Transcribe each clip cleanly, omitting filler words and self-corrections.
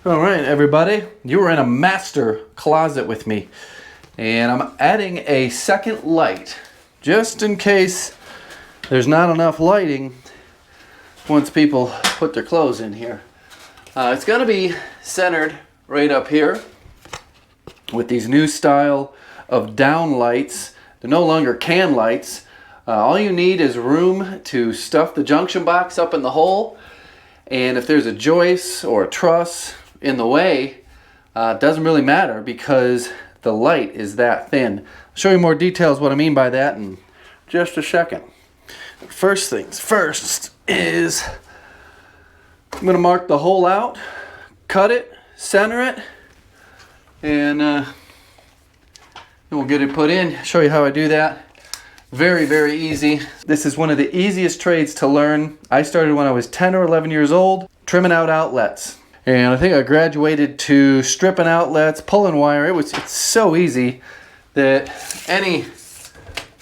All right, everybody, you were in a master closet with me, and I'm adding a second light just in case there's not enough lighting once people put their clothes in here. It's going to be centered right up here with these new style of down lights. They're no longer can lights. All you need is room to stuff the junction box up in the hole, and if there's a joist or a truss in the way, it doesn't really matter because the light is that thin. I'll show you more details what I mean by that in just a second. First things first is I'm going to mark the hole out, cut it, center it, and then we'll get it put in. Show you how I do that. Very, very easy. This is one of the easiest trades to learn. I started when I was 10 or 11 years old, trimming out outlets. And I think I graduated to stripping outlets, pulling wire. It's so easy that any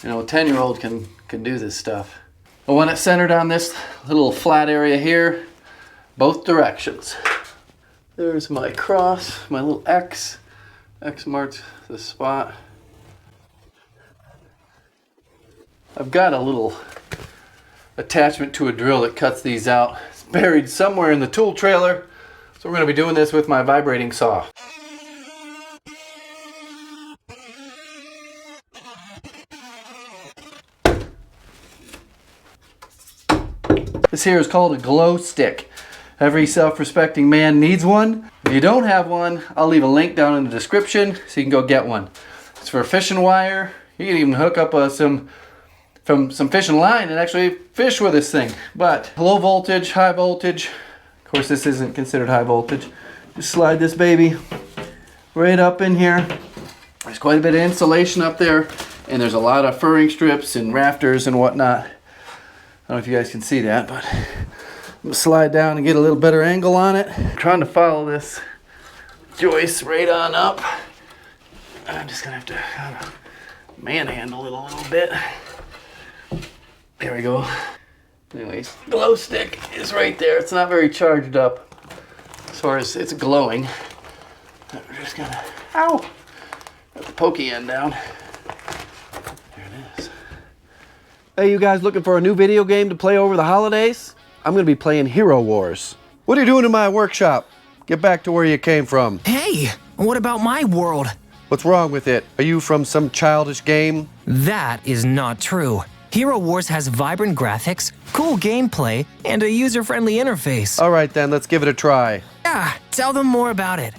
10-year-old can do this stuff. I want it centered on this little flat area here, both directions. There's my cross, my little X. X marks the spot. I've got a little attachment to a drill that cuts these out. It's buried somewhere in the tool trailer. So we're going to be doing this with my vibrating saw. This here is called a glow stick. Every self-respecting man needs one. If you don't have one, I'll leave a link down in the description so you can go get one. It's for fishing wire. You can even hook up some fishing line and actually fish with this thing. But low voltage, high voltage. Of course, this isn't considered high voltage. Just slide this baby right up in here. There's quite a bit of insulation up there, and there's a lot of furring strips and rafters and whatnot. I don't know if you guys can see that, but I'm gonna slide down and get a little better angle on it. I'm trying to follow this joist right on up. I'm just gonna have to kind of manhandle it a little bit. There we go. Anyways, glow stick is right there. It's not very charged up as far as it's glowing. We're just gonna, got the pokey end down. There it is. Hey, you guys looking for a new video game to play over the holidays? I'm gonna be playing Hero Wars. What are you doing in my workshop? Get back to where you came from. Hey, what about my world? What's wrong with it? Are you from some childish game? That is not true. Hero Wars has vibrant graphics, cool gameplay, and a user-friendly interface. All right then, let's give it a try. Yeah, tell them more about it.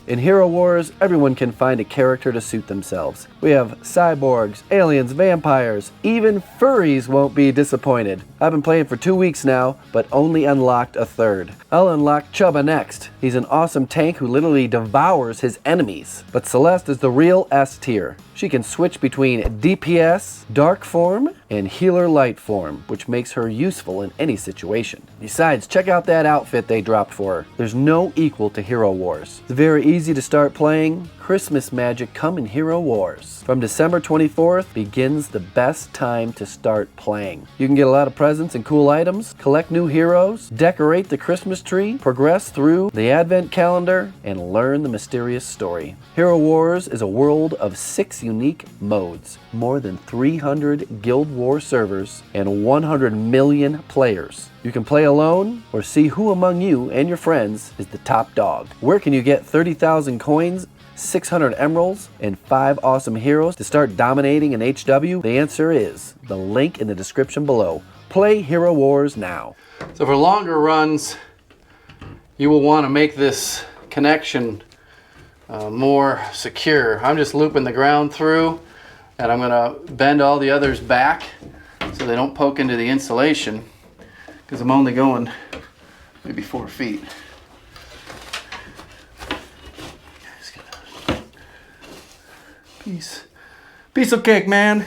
In Hero Wars, everyone can find a character to suit themselves. We have cyborgs, aliens, vampires, even furries won't be disappointed. I've been playing for 2 weeks now, but only unlocked a third. I'll unlock Chubba next. He's an awesome tank who literally devours his enemies. But Celeste is the real S tier. She can switch between DPS, dark form, and healer light form, which makes her useful in any situation. Besides, check out that outfit they dropped for her. There's no equal to Hero Wars. It's very easy to start playing. Christmas magic come in Hero Wars. From December 24th begins the best time to start playing. You can get a lot of presents and cool items, collect new heroes, decorate the Christmas tree, progress through the advent calendar, and learn the mysterious story. Hero Wars is a world of 6 unique modes, more than 300 Guild War servers, and 100 million players. You can play alone or see who among you and your friends is the top dog. Where can you get 30,000 coins, 600 emeralds, and 5 awesome heroes to start dominating in HW? The answer is the link in the description below. Play Hero Wars now. So for longer runs, you will want to make this connection more secure. I'm just looping the ground through, and I'm going to bend all the others back so they don't poke into the insulation, because I'm only going maybe 4 feet. Piece of cake, man.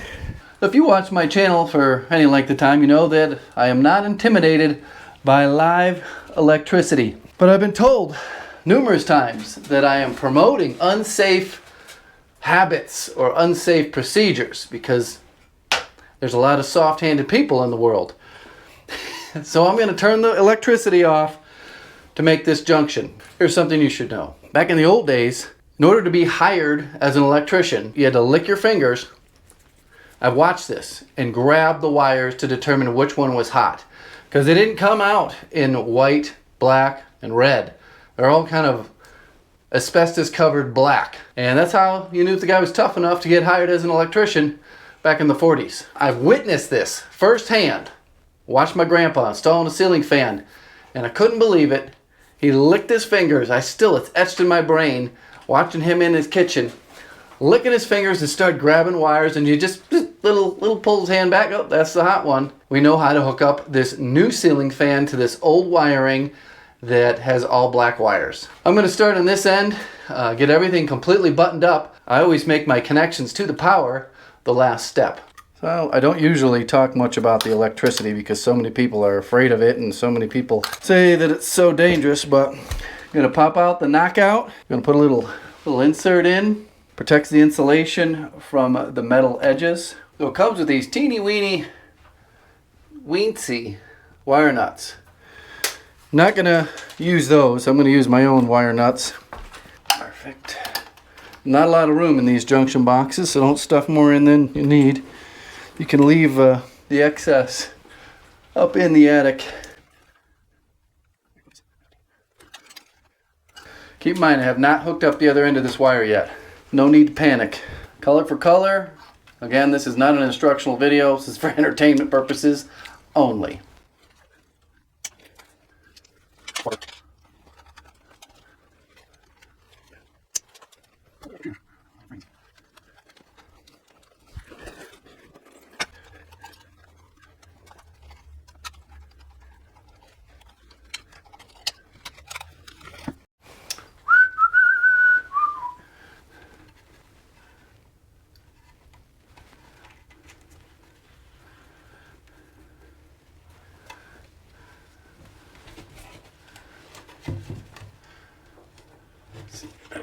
If you watch my channel for any length of time, you know that I am not intimidated by live electricity. But I've been told numerous times that I am promoting unsafe habits or unsafe procedures because there's a lot of soft-handed people in the world. So I'm going to turn the electricity off to make this junction. Here's something you should know. Back in the old days, in order to be hired as an electrician, you had to lick your fingers. I've watched this and grab the wires to determine which one was hot, because they didn't come out in white, black, and red. They're all kind of asbestos covered black, and that's how you knew if the guy was tough enough to get hired as an electrician back in the 40s. I've witnessed this firsthand. Watched my grandpa installing a ceiling fan, and I couldn't believe it. He licked his fingers. It's etched in my brain, watching him in his kitchen licking his fingers and start grabbing wires, and you just little pull his hand back. Oh, that's the hot one. We know how to hook up this new ceiling fan to this old wiring that has all black wires. I'm going to start on this end, get everything completely buttoned up. I always make my connections to the power the last step. So I don't usually talk much about the electricity because so many people are afraid of it and so many people say that it's so dangerous, but I'm going to pop out the knockout. I'm going to put a little insert in. Protects the insulation from the metal edges. So it comes with these teeny weensy wire nuts. I'm not going to use those. I'm going to use my own wire nuts. Perfect. Not a lot of room in these junction boxes, so don't stuff more in than you need. You can leave the excess up in the attic. Keep in mind, I have not hooked up the other end of this wire yet. No need to panic. Color for color. Again, this is not an instructional video. This is for entertainment purposes only.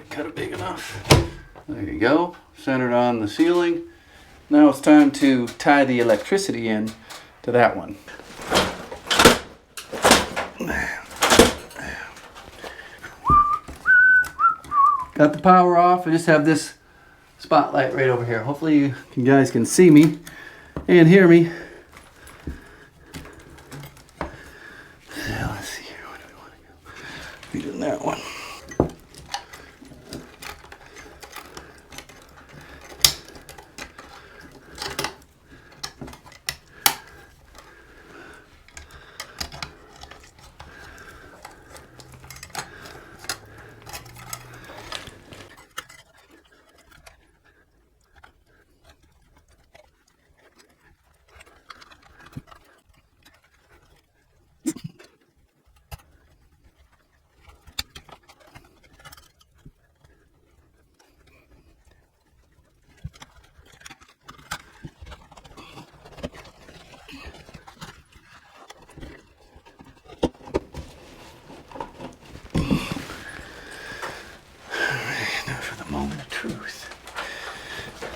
Cut it big enough. There you go. Centered on the ceiling. Now it's time to tie the electricity in to that one. Got the power off. I just have this spotlight right over here. Hopefully you guys can see me and hear me. Let's see here. Where do we want to go? We're doing that one.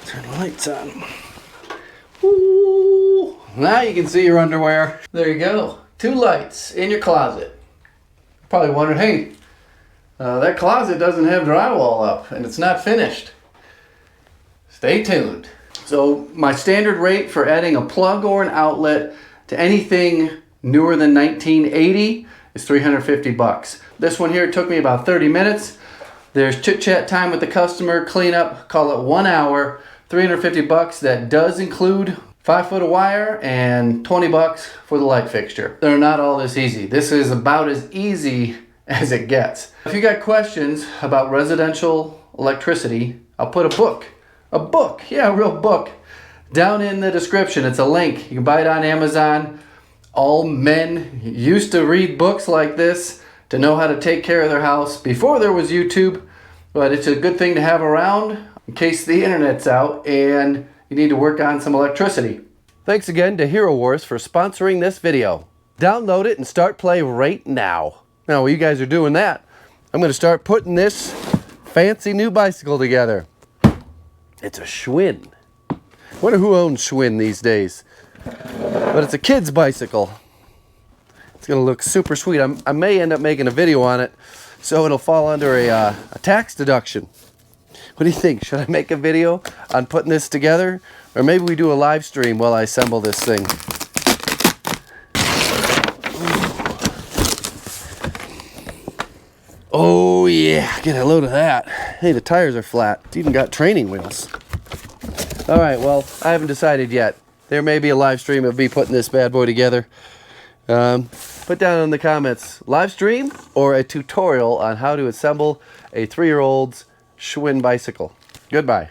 Turn the lights on. Ooh. Now you can see your underwear. There you go. 2 lights in your closet. Probably wondering, hey, that closet doesn't have drywall up and it's not finished. Stay tuned. So my standard rate for adding a plug or an outlet to anything newer than 1980 is $350. This one here took me about 30 minutes. There's chit-chat time with the customer, cleanup, call it 1 hour, $350. That does include 5 foot of wire and $20 for the light fixture. They're not all this easy. This is about as easy as it gets. If you got questions about residential electricity, I'll put a real book, down in the description. It's a link. You can buy it on Amazon. All men used to read books like this to know how to take care of their house before there was YouTube, but it's a good thing to have around in case the internet's out and you need to work on some electricity. Thanks again to Hero Wars for sponsoring this video. Download it and start play right now. Now while you guys are doing that, I'm going to start putting this fancy new bicycle together. It's a Schwinn. Wonder who owns Schwinn these days. But it's a kid's bicycle. It's gonna look super sweet. I may end up making a video on it, so it'll fall under a tax deduction. What do you think? Should I make a video on putting this together? Or maybe we do a live stream while I assemble this thing. Oh yeah, get a load of that. Hey, the tires are flat. It's even got training wheels. All right, well, I haven't decided yet. There may be a live stream of me putting this bad boy together. Put down in the comments, live stream or a tutorial on how to assemble a 3-year-old's Schwinn bicycle. Goodbye.